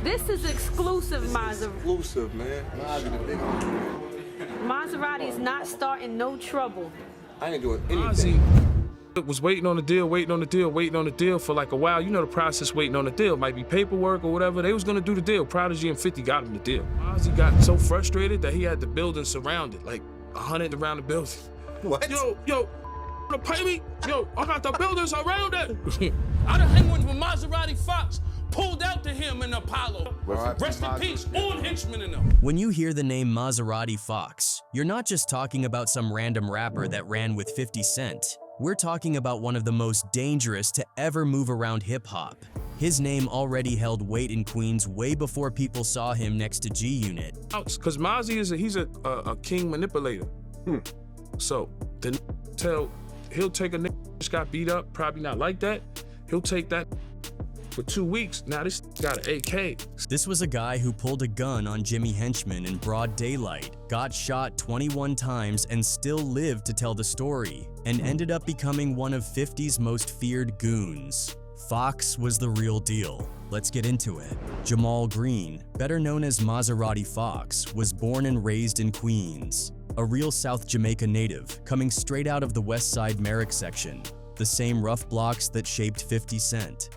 This is exclusive, Maserati. Exclusive, man. Maserati is not starting no trouble. I ain't doing anything. Was waiting on the deal for like a while. You know the process, waiting on the deal. Might be paperwork or whatever. They was gonna do the deal. Prodigy and 50 got him the deal. Ozzy got so frustrated that he had the building surrounded, like 100 around the building. What? Yo, to pay me? Yo, I got the buildings around it. I done hang with Maserati Fox, pulled out to him in Apollo. Rest in peace, all Henchman in them. When you hear the name Maserati Fox, you're not just talking about some random rapper that ran with 50 Cent. We're talking about one of the most dangerous to ever move around hip-hop. His name already held weight in Queens way before people saw him next to G-Unit. Because Mozzie he's a king manipulator. So he'll take a nigga just got beat up, probably not like that. He'll take that for 2 weeks. Now this got an AK. This was a guy who pulled a gun on Jimmy Henchman in broad daylight, got shot 21 times and still lived to tell the story, and ended up becoming one of 50's most feared goons. Fox was the real deal. Let's get into it. Jamal Green, better known as Maserati Fox, was born and raised in Queens. A real South Jamaica native, coming straight out of the West Side Merrick section, the same rough blocks that shaped 50 Cent.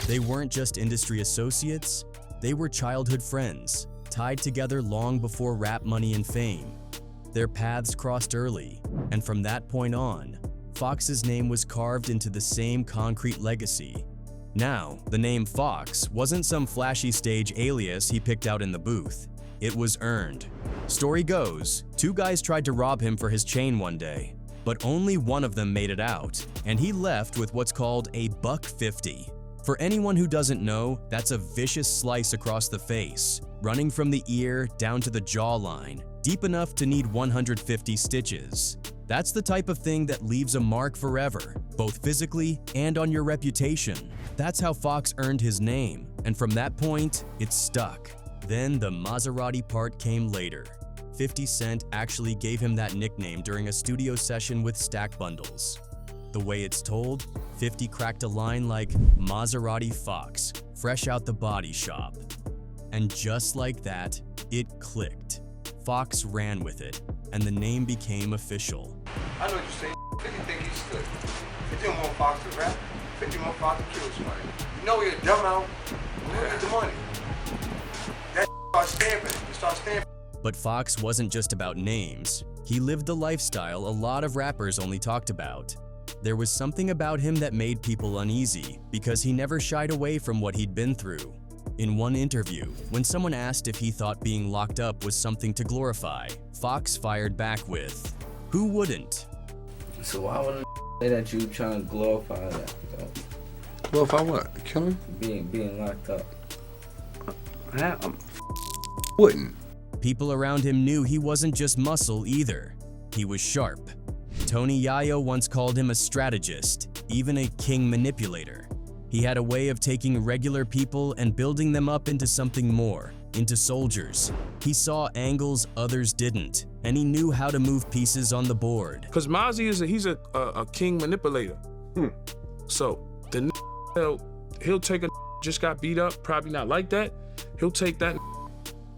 They weren't just industry associates, they were childhood friends, tied together long before rap money and fame. Their paths crossed early, and from that point on, Fox's name was carved into the same concrete legacy. Now, the name Fox wasn't some flashy stage alias he picked out in the booth. It was earned. Story goes, 2 guys tried to rob him for his chain one day, but only one of them made it out, and he left with what's called a $150. For anyone who doesn't know, that's a vicious slice across the face, running from the ear down to the jawline, deep enough to need 150 stitches. That's the type of thing that leaves a mark forever, both physically and on your reputation. That's how Fox earned his name, and from that point, it stuck. Then the Maserati part came later. 50 Cent actually gave him that nickname during a studio session with Stack Bundles. The way it's told, 50 cracked a line like, "Maserati Fox, fresh out the body shop." And just like that, it clicked. Fox ran with it, and the name became official. I know what you're saying. 50 think he's good. 50 don't want Fox to rap. 50 want Fox to kill somebody. You know you're dumb out. Where get the money? That start stamping. You start stamping. But Fox wasn't just about names. He lived the lifestyle a lot of rappers only talked about. There was something about him that made people uneasy because he never shied away from what he'd been through. In one interview, when someone asked if he thought being locked up was something to glorify, Fox fired back with, "Who wouldn't?" So why would say that you trying to glorify that, though? Glorify what? Kill him? Being locked up. I wouldn't. People around him knew he wasn't just muscle either. He was sharp. Tony Yayo once called him a strategist, even a king manipulator. He had a way of taking regular people and building them up into something more, into soldiers. He saw angles others didn't, and he knew how to move pieces on the board. Because Mozzie he's a king manipulator. So the he'll take a just got beat up, probably not like that. He'll take that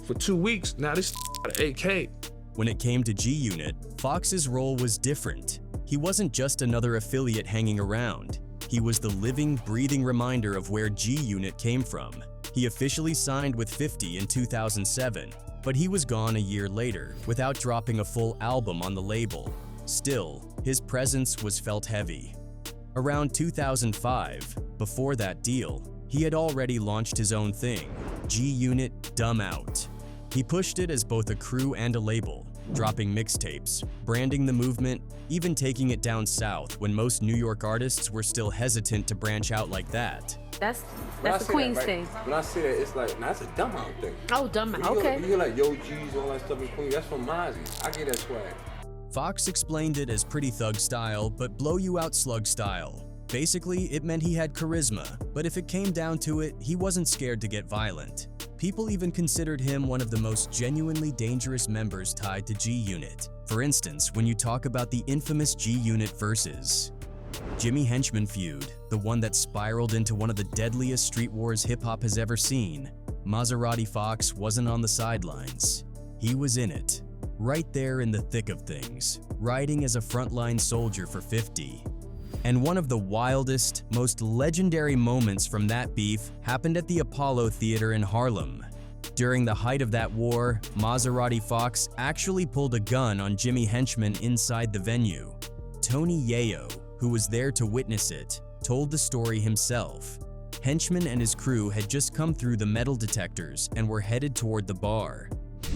for 2 weeks. Now this got an AK. When it came to G-Unit, Fox's role was different. He wasn't just another affiliate hanging around. He was the living, breathing reminder of where G-Unit came from. He officially signed with 50 in 2007, but he was gone a year later without dropping a full album on the label. Still, his presence was felt heavy. Around 2005, before that deal, he had already launched his own thing, G-Unit Dumb Out. He pushed it as both a crew and a label, dropping mixtapes, branding the movement, even taking it down south when most New York artists were still hesitant to branch out like that. That's the Queens thing. When I say that, it's like, that's a dumb out thing. Oh, dumb out, okay. You hear like Yo G's, all that stuff in Queens, that's from Mozzie. I get that swag. Fox explained it as pretty thug style, but blow you out slug style. Basically, it meant he had charisma, but if it came down to it, he wasn't scared to get violent. People even considered him one of the most genuinely dangerous members tied to G-Unit. For instance, when you talk about the infamous G-Unit versus Jimmy Henchman feud, the one that spiraled into one of the deadliest street wars hip-hop has ever seen, Maserati Fox wasn't on the sidelines. He was in it, right there in the thick of things, riding as a frontline soldier for 50. And one of the wildest, most legendary moments from that beef happened at the Apollo Theater in Harlem. During the height of that war, Maserati Fox actually pulled a gun on Jimmy Henchman inside the venue. Tony Yayo, who was there to witness it, told the story himself. Henchman and his crew had just come through the metal detectors and were headed toward the bar.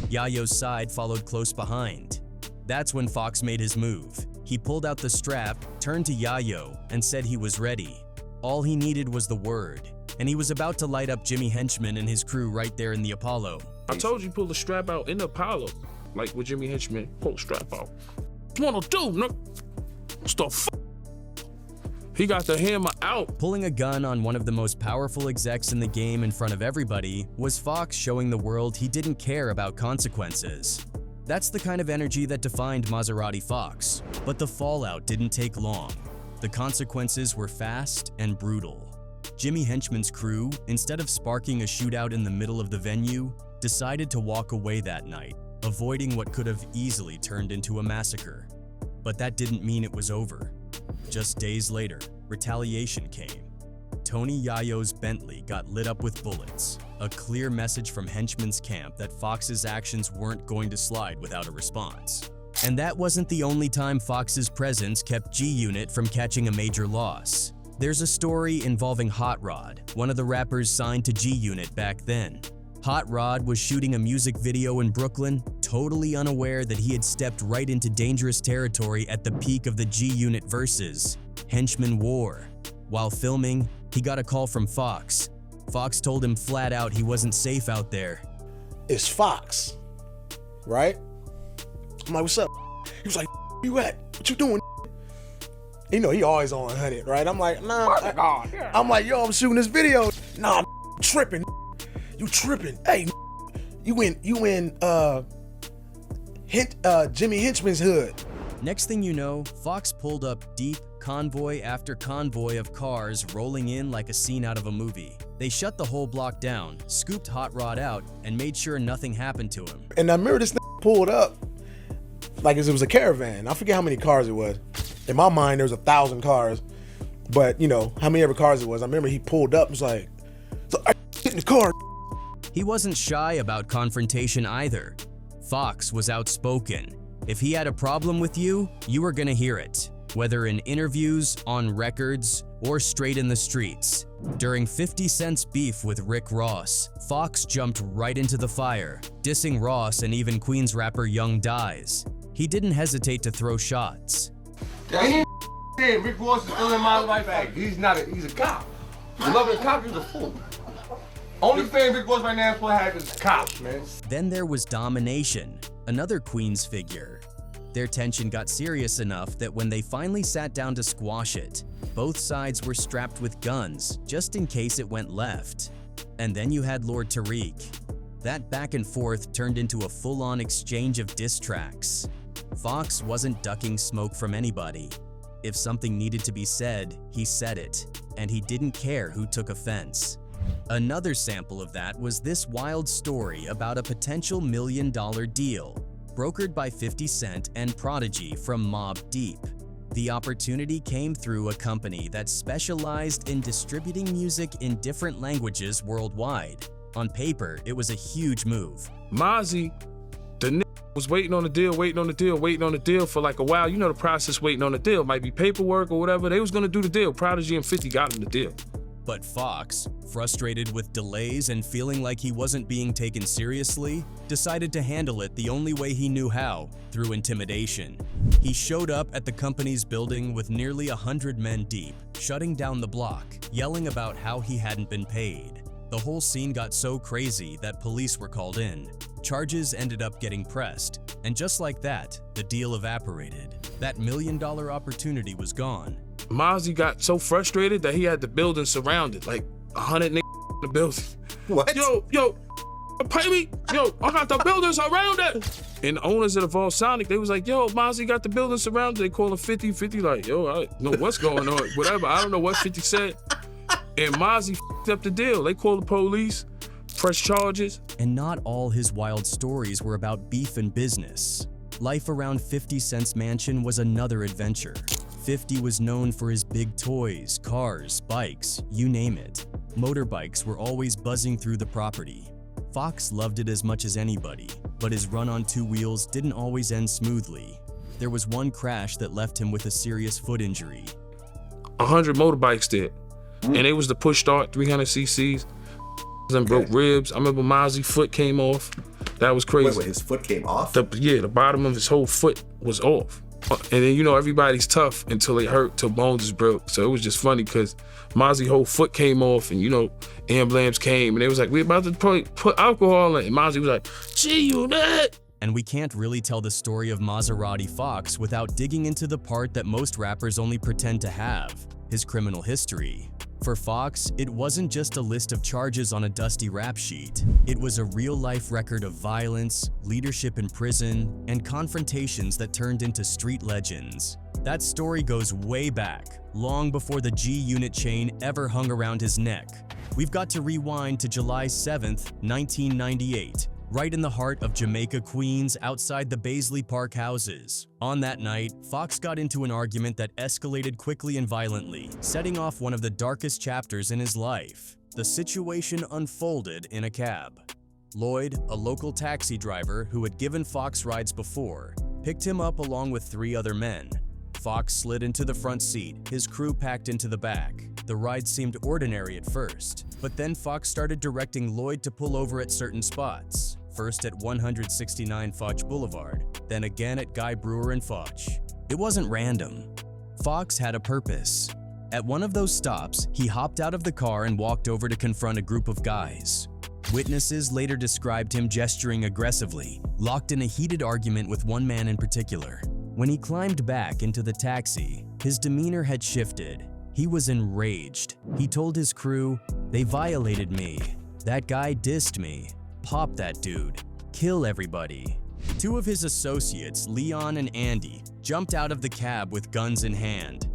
Yayo's side followed close behind. That's when Fox made his move. He pulled out the strap, turned to Yayo, and said he was ready. All he needed was the word, and he was about to light up Jimmy Henchman and his crew right there in the Apollo. I told you pull the strap out in the Apollo, like with Jimmy Henchman, pull the strap out. What to do, no? What's the f? He got the hammer out. Pulling a gun on one of the most powerful execs in the game in front of everybody was Fox showing the world he didn't care about consequences. That's the kind of energy that defined Maserati Fox, but the fallout didn't take long. The consequences were fast and brutal. Jimmy Henchman's crew, instead of sparking a shootout in the middle of the venue, decided to walk away that night, avoiding what could have easily turned into a massacre. But that didn't mean it was over. Just days later, retaliation came. Tony Yayo's Bentley got lit up with bullets, a clear message from Henchman's camp that Fox's actions weren't going to slide without a response. And that wasn't the only time Fox's presence kept G-Unit from catching a major loss. There's a story involving Hot Rod, one of the rappers signed to G-Unit back then. Hot Rod was shooting a music video in Brooklyn, totally unaware that he had stepped right into dangerous territory at the peak of the G-Unit versus Henchman War. While filming, he got a call from Fox. Fox told him flat out he wasn't safe out there. It's Fox, right? I'm like, what's up? He was like, you at? What you doing? You know, he always on 100, right? I'm like, nah. I'm like, yo, I'm shooting this video. Nah, I'm tripping. You tripping. Hey, you in Jimmy Henchman's hood. Next thing you know, Fox pulled up deep, convoy after convoy of cars rolling in like a scene out of a movie. They shut the whole block down, scooped Hot Rod out, and made sure nothing happened to him. And I remember this pulled up like as it was a caravan. I forget how many cars it was. In my mind, there was 1,000 cars. But, you know, how many ever cars it was. I remember he pulled up and was like, so I get in the car. He wasn't shy about confrontation either. Fox was outspoken. If he had a problem with you, you were gonna hear it, whether in interviews, on records, or straight in the streets. During 50 Cent's beef with Rick Ross, Fox jumped right into the fire, dissing Ross and even Queens rapper Young Dies. He didn't hesitate to throw shots. Rick Ross is still in my life. He's a cop. You love a cop, he's a fool. Only thing Rick Ross right now is supposed to have is cops, man. Then there was Domination, another Queens figure. Their tension got serious enough that when they finally sat down to squash it, both sides were strapped with guns, just in case it went left. And then you had Lord Tariq. That back and forth turned into a full-on exchange of diss tracks. Fox wasn't ducking smoke from anybody. If something needed to be said, he said it, and he didn't care who took offense. Another sample of that was this wild story about a potential $1 million deal, brokered by 50 Cent and Prodigy from Mobb Deep. The opportunity came through a company that specialized in distributing music in different languages worldwide. On paper, it was a huge move. Mozzie, the was waiting on the deal for like a while. You know the process waiting on the deal. Might be paperwork or whatever. They was gonna do the deal. Prodigy and 50 got him the deal. But Fox, frustrated with delays and feeling like he wasn't being taken seriously, decided to handle it the only way he knew how, through intimidation. He showed up at the company's building with nearly 100 men deep, shutting down the block, yelling about how he hadn't been paid. The whole scene got so crazy that police were called in. Charges ended up getting pressed, and just like that, the deal evaporated. That $1 million opportunity was gone. Mozzie got so frustrated that he had the building surrounded, like 100 in the building. What? Yo, pay me. Yo, I got the building surrounded. And the owners of the Volsonic, they was like, yo, Mozzie got the building surrounded. They call him 50 like, yo, I don't know what's going on. Whatever, I don't know what 50 said. And Mozzie up the deal. They called the police. press charges. And not all his wild stories were about beef and business. Life around 50 Cent's mansion was another adventure. 50 was known for his big toys, cars, bikes, you name it. Motorbikes were always buzzing through the property. Fox loved it as much as anybody, but his run on two wheels didn't always end smoothly. There was one crash that left him with a serious foot injury. 100 motorbikes did. And it was the push start 300 cc's and broke ribs. I remember Mozzie foot came off. That was crazy. Wait, his foot came off? The bottom of his whole foot was off. And then, you know, everybody's tough until they hurt, till bones is broke. So it was just funny because Mozzie's whole foot came off and, you know, ambulance came and they was like, we're about to put alcohol in. And Mozzie was like, gee, you that? And we can't really tell the story of Maserati Fox without digging into the part that most rappers only pretend to have, his criminal history. For Fox, it wasn't just a list of charges on a dusty rap sheet. It was a real-life record of violence, leadership in prison, and confrontations that turned into street legends. That story goes way back, long before the G-Unit chain ever hung around his neck. We've got to rewind to July 7th, 1998. Right in the heart of Jamaica, Queens, outside the Baisley Park houses. On that night, Fox got into an argument that escalated quickly and violently, setting off one of the darkest chapters in his life. The situation unfolded in a cab. Lloyd, a local taxi driver who had given Fox rides before, picked him up along with 3 other men. Fox slid into the front seat, his crew packed into the back. The ride seemed ordinary at first, but then Fox started directing Lloyd to pull over at certain spots. First at 169 Foch Boulevard, then again at Guy Brewer and Foch. It wasn't random. Fox had a purpose. At one of those stops, he hopped out of the car and walked over to confront a group of guys. Witnesses later described him gesturing aggressively, locked in a heated argument with one man in particular. When he climbed back into the taxi, his demeanor had shifted. He was enraged. He told his crew, "They violated me. That guy dissed me. Pop that dude. Kill everybody." 2 of his associates, Leon and Andy, jumped out of the cab with guns in hand.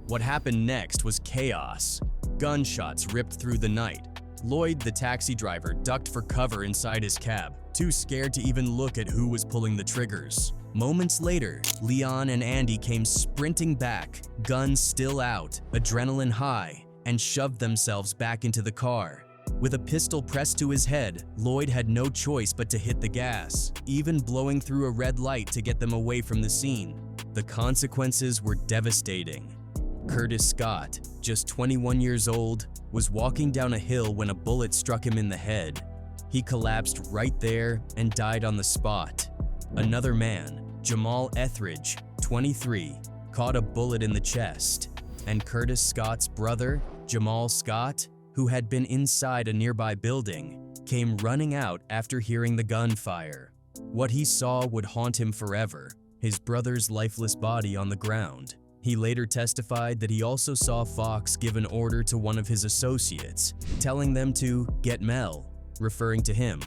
What happened next was chaos. Gunshots ripped through the night. Lloyd, the taxi driver, ducked for cover inside his cab, too scared to even look at who was pulling the triggers. Moments later, Leon and Andy came sprinting back, guns still out, adrenaline high, and shoved themselves back into the car. With a pistol pressed to his head, Lloyd had no choice but to hit the gas, even blowing through a red light to get them away from the scene. The consequences were devastating. Curtis Scott, just 21 years old, was walking down a hill when a bullet struck him in the head. He collapsed right there and died on the spot. Another man, Jamal Etheridge, 23, caught a bullet in the chest, and Curtis Scott's brother, Jamal Scott, who had been inside a nearby building, came running out after hearing the gunfire. What he saw would haunt him forever, his brother's lifeless body on the ground. He later testified that he also saw Fox give an order to one of his associates, telling them to get Mel, referring to him.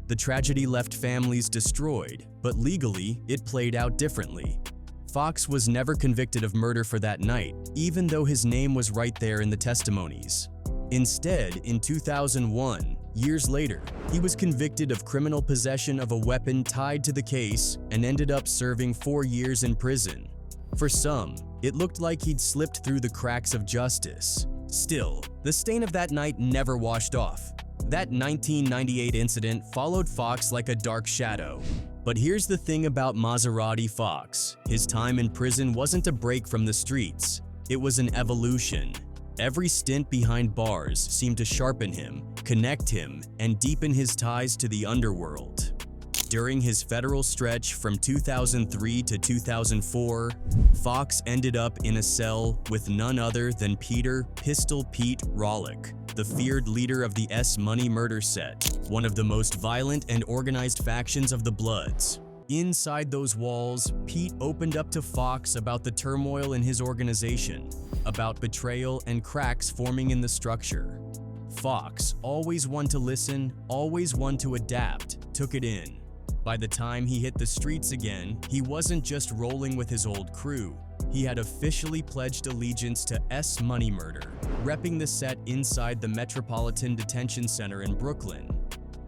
The tragedy left families destroyed, but legally, it played out differently. Fox was never convicted of murder for that night, even though his name was right there in the testimonies. Instead, in 2001, years later, he was convicted of criminal possession of a weapon tied to the case and ended up serving 4 years in prison. For some, it looked like he'd slipped through the cracks of justice. Still, the stain of that night never washed off. That 1998 incident followed Fox like a dark shadow. But here's the thing about Maserati Fox. His time in prison wasn't a break from the streets. It was an evolution. Every stint behind bars seemed to sharpen him, connect him, and deepen his ties to the underworld. During his federal stretch from 2003 to 2004, Fox ended up in a cell with none other than Peter "Pistol Pete" Rawlik, the feared leader of the S-Money murder set, one of the most violent and organized factions of the Bloods. Inside those walls, Pete opened up to Fox about the turmoil in his organization, about betrayal and cracks forming in the structure. Fox, always one to listen, always one to adapt, took it in. By the time he hit the streets again, he wasn't just rolling with his old crew. He had officially pledged allegiance to S-Money murder, repping the set inside the Metropolitan Detention Center in Brooklyn.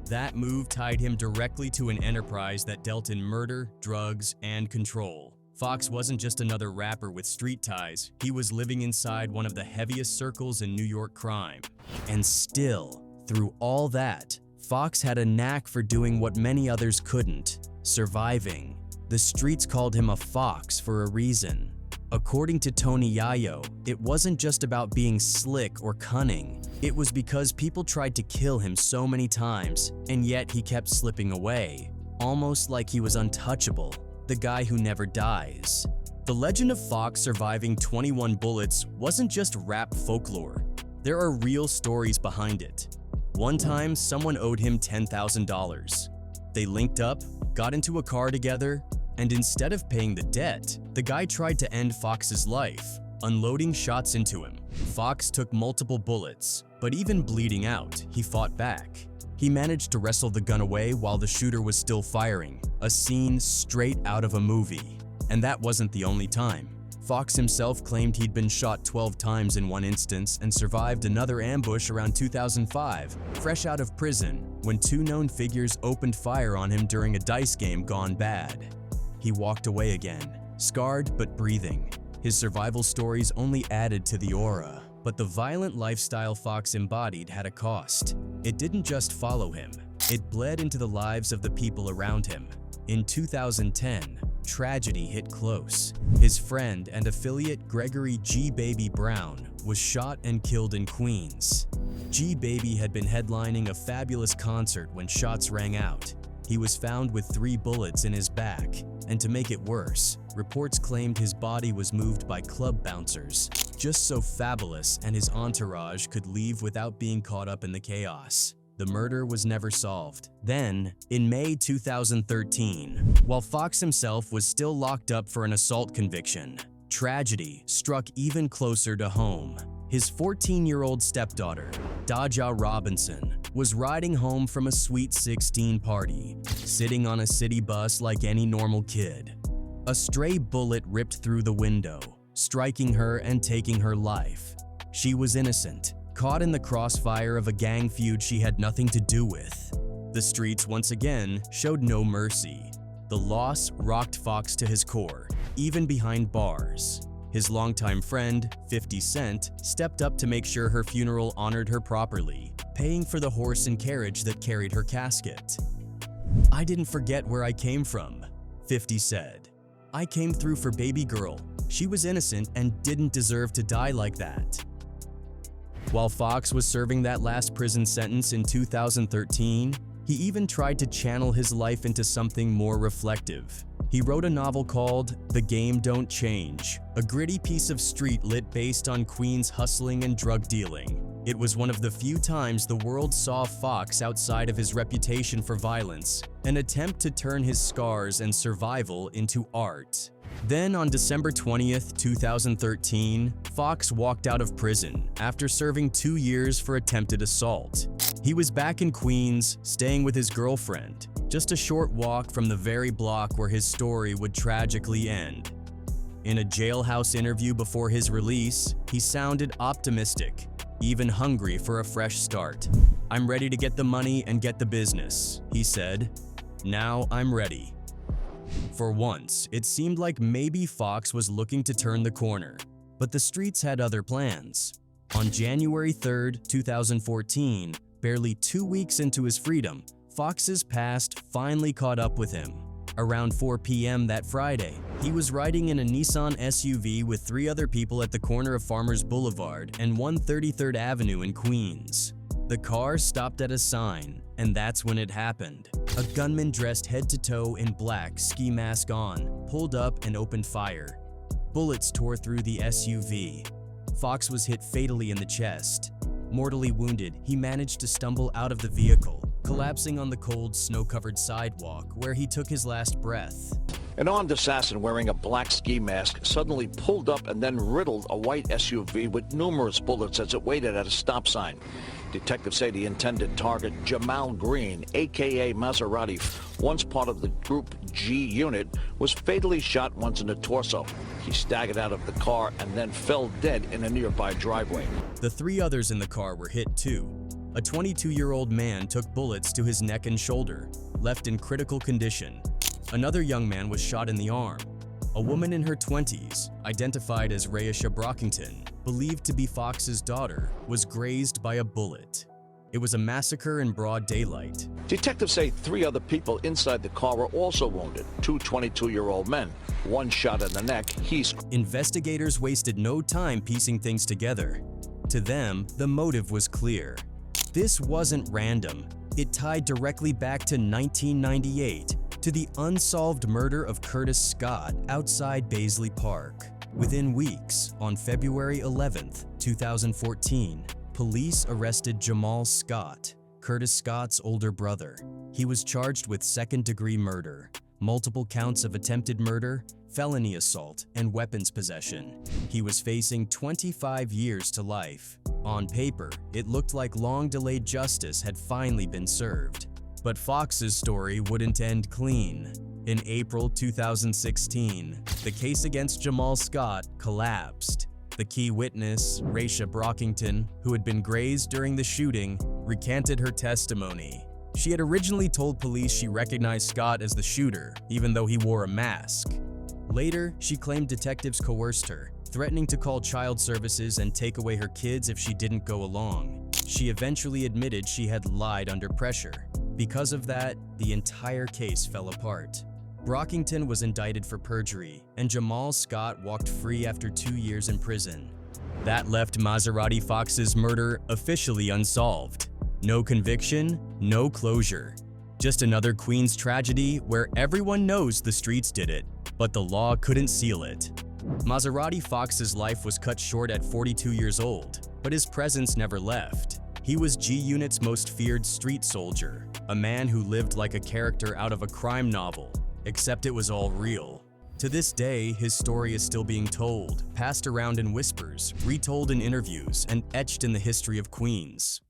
That move tied him directly to an enterprise that dealt in murder, drugs, and control. Fox wasn't just another rapper with street ties, he was living inside one of the heaviest circles in New York crime. And still, through all that, Fox had a knack for doing what many others couldn't: surviving. The streets called him a fox for a reason. According to Tony Yayo, it wasn't just about being slick or cunning. It was because people tried to kill him so many times, and yet he kept slipping away, almost like he was untouchable, the guy who never dies. The legend of Fox surviving 21 bullets wasn't just rap folklore. There are real stories behind it. One time, someone owed him $10,000. They linked up, got into a car together, and instead of paying the debt, the guy tried to end Fox's life, unloading shots into him. Fox took multiple bullets, but even bleeding out, he fought back. He managed to wrestle the gun away while the shooter was still firing, a scene straight out of a movie. And that wasn't the only time. Fox himself claimed he'd been shot 12 times in one instance and survived another ambush around 2005, fresh out of prison, when two known figures opened fire on him during a dice game gone bad. He walked away again, scarred but breathing. His survival stories only added to the aura. But the violent lifestyle Fox embodied had a cost. It didn't just follow him, it bled into the lives of the people around him. In 2010, tragedy hit close. His friend and affiliate Gregory G. Baby Brown was shot and killed in Queens. G. Baby had been headlining a fabulous concert when shots rang out. He was found with 3 bullets in his back, and to make it worse, reports claimed his body was moved by club bouncers, just so Fabulous and his entourage could leave without being caught up in the chaos. The murder was never solved. Then, in May 2013, while Fox himself was still locked up for an assault conviction, tragedy struck even closer to home. His 14-year-old stepdaughter, Daja Robinson, was riding home from a Sweet 16 party, sitting on a city bus like any normal kid. A stray bullet ripped through the window, striking her and taking her life. She was innocent, caught in the crossfire of a gang feud she had nothing to do with. The streets once again showed no mercy. The loss rocked Fox to his core, even behind bars. His longtime friend, 50 Cent, stepped up to make sure her funeral honored her properly, paying for the horse and carriage that carried her casket. "I didn't forget where I came from," 50 said. "I came through for baby girl. She was innocent and didn't deserve to die like that." While Fox was serving that last prison sentence in 2013, he even tried to channel his life into something more reflective. He wrote a novel called The Game Don't Change, a gritty piece of street lit based on Queens hustling and drug dealing. It was one of the few times the world saw Fox outside of his reputation for violence, an attempt to turn his scars and survival into art. Then on December 20th, 2013, Fox walked out of prison after serving 2 years for attempted assault. He was back in Queens, staying with his girlfriend, just a short walk from the very block where his story would tragically end. In a jailhouse interview before his release, he sounded optimistic, even hungry for a fresh start. "I'm ready to get the money and get the business," he said. "Now I'm ready." For once, it seemed like maybe Fox was looking to turn the corner, but the streets had other plans. On January 3rd, 2014, barely 2 weeks into his freedom, Fox's past finally caught up with him. Around 4 p.m. that Friday, he was riding in a Nissan SUV with 3 other people at the corner of Farmers Boulevard and 133rd Avenue in Queens. The car stopped at a sign, and that's when it happened. A gunman dressed head to toe in black, ski mask on, pulled up and opened fire. Bullets tore through the SUV. Fox was hit fatally in the chest. Mortally wounded, he managed to stumble out of the vehicle, collapsing on the cold, snow-covered sidewalk where he took his last breath. An armed assassin wearing a black ski mask suddenly pulled up and then riddled a white SUV with numerous bullets as it waited at a stop sign. Detectives say the intended target, Jamal Green, a.k.a. Maserati, once part of the Group G unit, was fatally shot once in the torso. He staggered out of the car and then fell dead in a nearby driveway. The 3 others in the car were hit too. A 22-year-old man took bullets to his neck and shoulder, left in critical condition. Another young man was shot in the arm. A woman in her 20s, identified as Raisha Brockington, believed to be Fox's daughter, was grazed by a bullet. It was a massacre in broad daylight. Detectives say 3 other people inside the car were also wounded, 2 22-year-old men. One shot in the neck, he's... Investigators wasted no time piecing things together. To them, the motive was clear. This wasn't random. It tied directly back to 1998, to the unsolved murder of Curtis Scott outside Baisley Park. Within weeks, on February 11th, 2014, police arrested Jamal Scott, Curtis Scott's older brother. He was charged with second-degree murder, multiple counts of attempted murder, felony assault, and weapons possession. He was facing 25 years to life. On paper, it looked like long-delayed justice had finally been served. But Fox's story wouldn't end clean. In April 2016, the case against Jamal Scott collapsed. The key witness, Raisha Brockington, who had been grazed during the shooting, recanted her testimony. She had originally told police she recognized Scott as the shooter, even though he wore a mask. Later, she claimed detectives coerced her, threatening to call child services and take away her kids if she didn't go along. She eventually admitted she had lied under pressure. Because of that, the entire case fell apart. Brockington was indicted for perjury, and Jamal Scott walked free after 2 years in prison. That left Maserati Fox's murder officially unsolved. No conviction, no closure. Just another Queens tragedy where everyone knows the streets did it, but the law couldn't seal it. Maserati Fox's life was cut short at 42 years old, but his presence never left. He was G-Unit's most feared street soldier, a man who lived like a character out of a crime novel, except it was all real. To this day, his story is still being told, passed around in whispers, retold in interviews, and etched in the history of Queens.